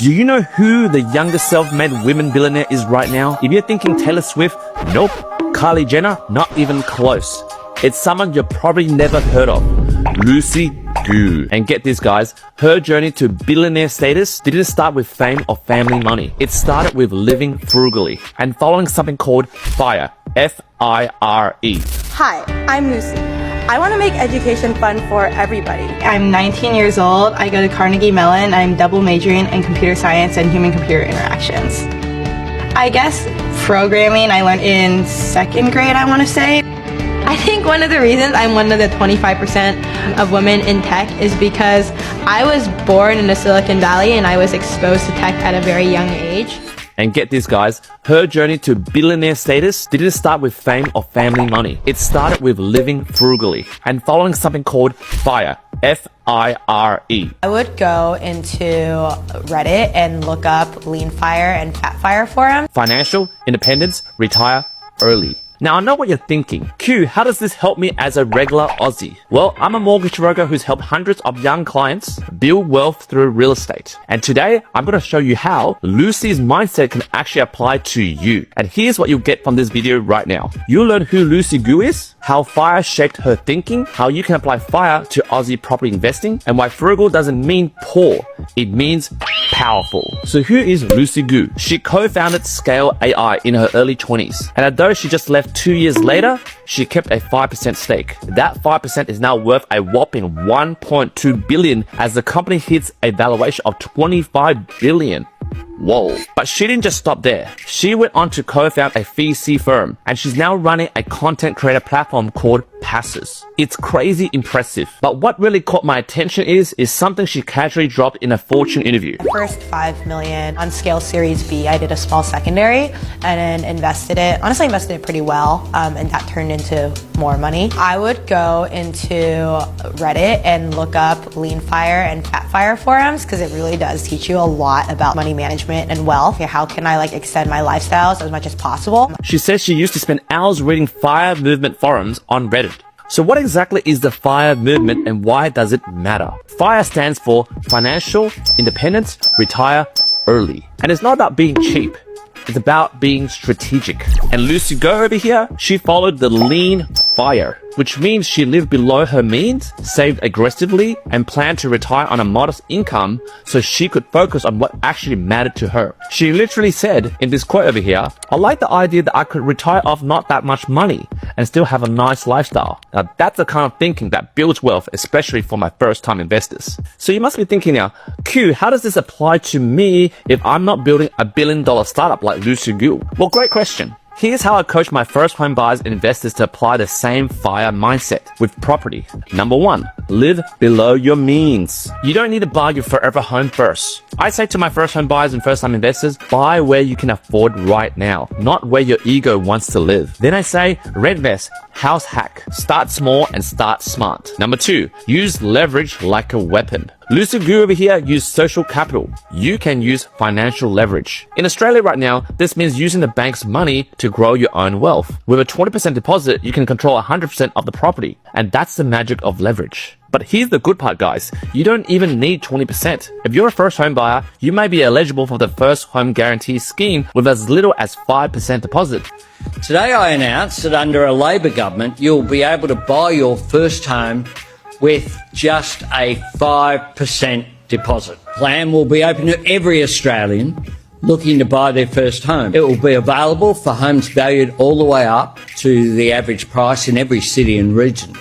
Do you know who the youngest self-made women billionaire is right now? If you're thinking Taylor Swift, nope. Kylie Jenner, not even close. It's someone you've probably never heard of. Lucy Gu. And get this, guys, her journey to billionaire status didn't start with fame or family money. It started with living frugally and following something called FIRE. F-I-R-E. Hi, I'm Lucy. I want to make education fun for everybody. I'm 19 years old. I go to Carnegie Mellon. I'm double majoring in computer science and human-computer interactions. I guess programming I learned in second grade, I want to say. I think one of the reasons I'm one of the 25% of women in tech is because I was born in the Silicon Valley and I was exposed to tech at a very young age. And get this, guys, her journey to billionaire status didn't start with fame or family money. It started with living frugally and following something called FIRE. F-I-R-E. I would go into Reddit and look up lean fire and fat fire forums. Financial independence, retire early. Now, I know what you're thinking. Q, how does this help me as a regular Aussie? Well, I'm a mortgage broker who's helped hundreds of young clients build wealth through real estate. And today, I'm going to show you how Lucy's mindset can actually apply to you. And here's what you'll get from this video right now. You'll learn who Lucy Gu is, how FIRE shaped her thinking, how you can apply FIRE to Aussie property investing, and why frugal doesn't mean poor. It means powerful. So who is Lucy Gu? She co-founded Scale AI in her early 20s. And although she just left 2 years later, she kept a 5% stake. That 5% is now worth a whopping 1.2 billion as the company hits a valuation of 25 billion. Whoa. But she didn't just stop there. She went on to co-found a VC firm, and she's now running a content creator platform called Passes. It's crazy impressive. But what really caught my attention is something she casually dropped in a Fortune interview. First 5 million on Scale Series B, I did a small secondary and then invested it pretty well, and that turned into more money. I would go into Reddit and look up lean fire and fat fire forums because it really does teach you a lot about money management and wealth. How can I extend my lifestyles as much as possible? She says she used to spend hours reading FIRE movement forums on Reddit. So what exactly is the FIRE movement and why does it matter? FIRE stands for Financial Independence, Retire Early. And it's not about being cheap. It's about being strategic. And Lucy Gu over here, she followed the lean FIRE, which means she lived below her means, saved aggressively, and planned to retire on a modest income so she could focus on what actually mattered to her. She literally said in this quote over here, I like the idea that I could retire off not that much money and still have a nice lifestyle. Now that's the kind of thinking that builds wealth, especially for my first-time investors. So you must be thinking now, Q, how does this apply to me if I'm not building a billion-dollar startup like Lucy Gu? Well, great question. Here's how I coach my first home buyers and investors to apply the same FIRE mindset with property. Number 1, live below your means. You don't need to buy your forever home first. I say to my first home buyers and first time investors, buy where you can afford right now, not where your ego wants to live. Then I say, reinvest, house hack, start small and start smart. Number 2, use leverage like a weapon. Lucy Gu over here used social capital. You can use financial leverage. In Australia right now, this means using the bank's money to grow your own wealth. With a 20% deposit, you can control 100% of the property. And that's the magic of leverage. But here's the good part, guys. You don't even need 20%. If you're a first home buyer, you may be eligible for the first home guarantee scheme with as little as 5% deposit. Today I announced that under a Labor government, you'll be able to buy your first home with just a 5% deposit. Plan will be open to every Australian looking to buy their first home. It will be available for homes valued all the way up to the average price in every city and region.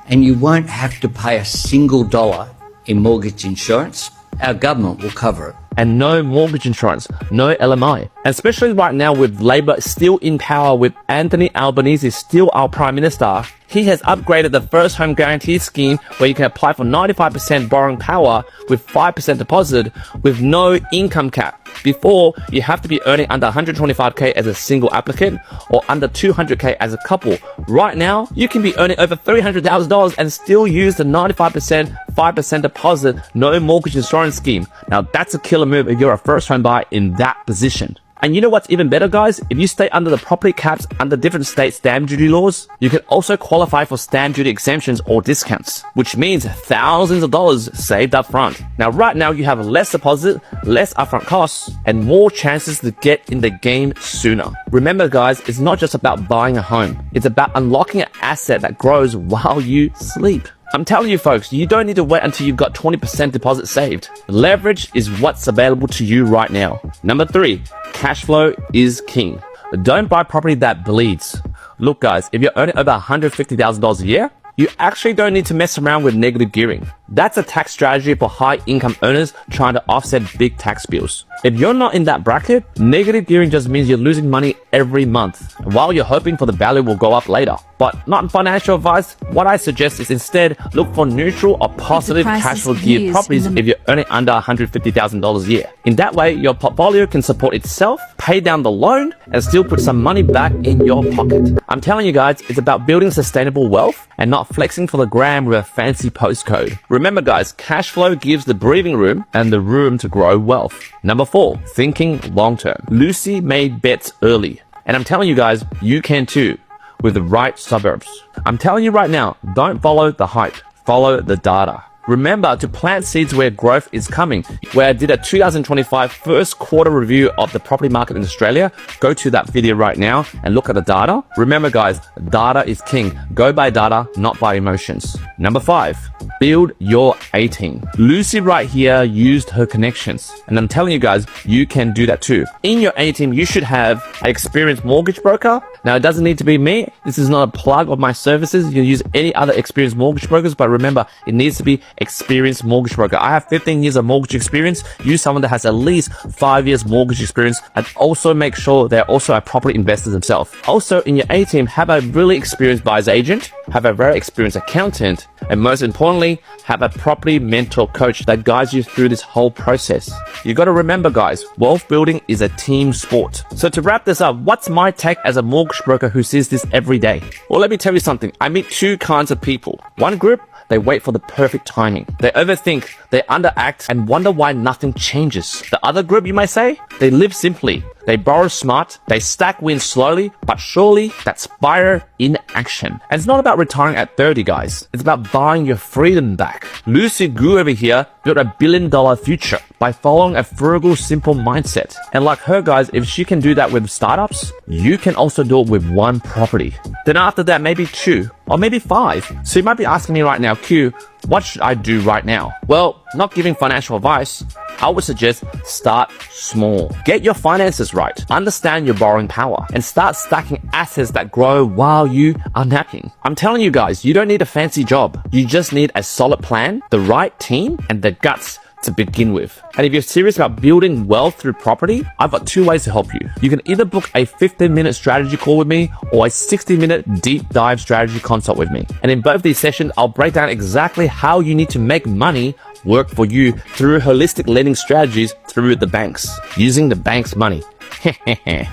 And you won't have to pay a single dollar in mortgage insurance. Our government will cover it. And no mortgage insurance, no LMI. And especially right now with Labor still in power, with Anthony Albanese still our Prime Minister, he has upgraded the first home guarantee scheme where you can apply for 95% borrowing power with 5% deposit with no income cap. Before, you have to be earning under 125k as a single applicant or under 200k as a couple. Right now, you can be earning over $300,000 and still use the 95% 5% deposit, no mortgage insurance scheme. Now that's a killer move if you're a first home buyer in that position. And you know what's even better, guys? If you stay under the property caps under different state stamp duty laws, you can also qualify for stamp duty exemptions or discounts, which means thousands of dollars saved up front. Now, right now, you have less deposit, less upfront costs, and more chances to get in the game sooner. Remember, guys, it's not just about buying a home. It's about unlocking an asset that grows while you sleep. I'm telling you folks, you don't need to wait until you've got 20% deposit saved. Leverage is what's available to you right now. Number 3, cash flow is king. Don't buy property that bleeds. Look guys, if you're earning over $150,000 a year, you actually don't need to mess around with negative gearing. That's a tax strategy for high income earners trying to offset big tax bills. If you're not in that bracket, negative gearing just means you're losing money every month while you're hoping for the value will go up later. But not financial advice. What I suggest is instead look for neutral or positive cash flow geared properties if you're earning under $150,000 a year. In that way, your portfolio can support itself, pay down the loan, and still put some money back in your pocket. I'm telling you guys, it's about building sustainable wealth and not flexing for the gram with a fancy postcode. Remember guys, cash flow gives the breathing room and the room to grow wealth. Number 4, thinking long term. Lucy made bets early. And I'm telling you guys, you can too, with the right suburbs. I'm telling you right now, don't follow the hype, follow the data. Remember to plant seeds where growth is coming. Where I did a 2025 first quarter review of the property market in Australia. Go to that video right now and look at the data. Remember guys, data is king. Go by data, not by emotions. Number 5, build your A-team. Lucy right here used her connections. And I'm telling you guys, you can do that too. In your A-team, you should have an experienced mortgage broker. Now, it doesn't need to be me. This is not a plug of my services. You can use any other experienced mortgage brokers, but remember, it needs to be experienced mortgage broker. I have 15 years of mortgage experience. Use someone that has at least 5 years mortgage experience, and also make sure they're also a property investor themselves. Also, in your A-team, have a really experienced buyer's agent, have a very experienced accountant, and most importantly, have a property mentor coach that guides you through this whole process. You got to remember, guys, wealth building is a team sport. So to wrap this up, what's my take as a mortgage broker who sees this every day? Well, let me tell you something. I meet 2 kinds of people. One group, they wait for the perfect timing. They overthink, they underact, and wonder why nothing changes. The other group, you might say, they live simply. They borrow smart, they stack wins slowly, but surely. That's fire in action. And it's not about retiring at 30, guys. It's about buying your freedom back. Lucy Gu over here built a $1 billion future by following a frugal, simple mindset. And like her, guys, if she can do that with startups, you can also do it with 1 property. Then after that, maybe 2 or maybe 5. So you might be asking me right now, Q, what should I do right now? Well, not giving financial advice, I would suggest start small. Get your finances right, understand your borrowing power, and start stacking assets that grow while you are napping. I'm telling you guys, you don't need a fancy job. You just need a solid plan, the right team, and the guts to begin with. And if you're serious about building wealth through property, I've got 2 ways to help you. You can either book a 15-minute strategy call with me or a 60-minute deep dive strategy consult with me. And in both these sessions, I'll break down exactly how you need to make money work for you through holistic lending strategies through the banks, using the bank's money.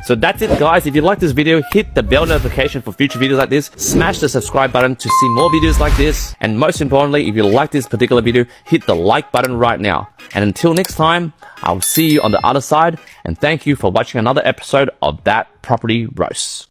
So that's it guys. If you like this video, hit the bell notification for future videos like this, smash the subscribe button to see more videos like this, and most importantly, if you like this particular video, hit the like button right now. And until next time, I'll see you on the other side, and thank you for watching another episode of That Property Roast.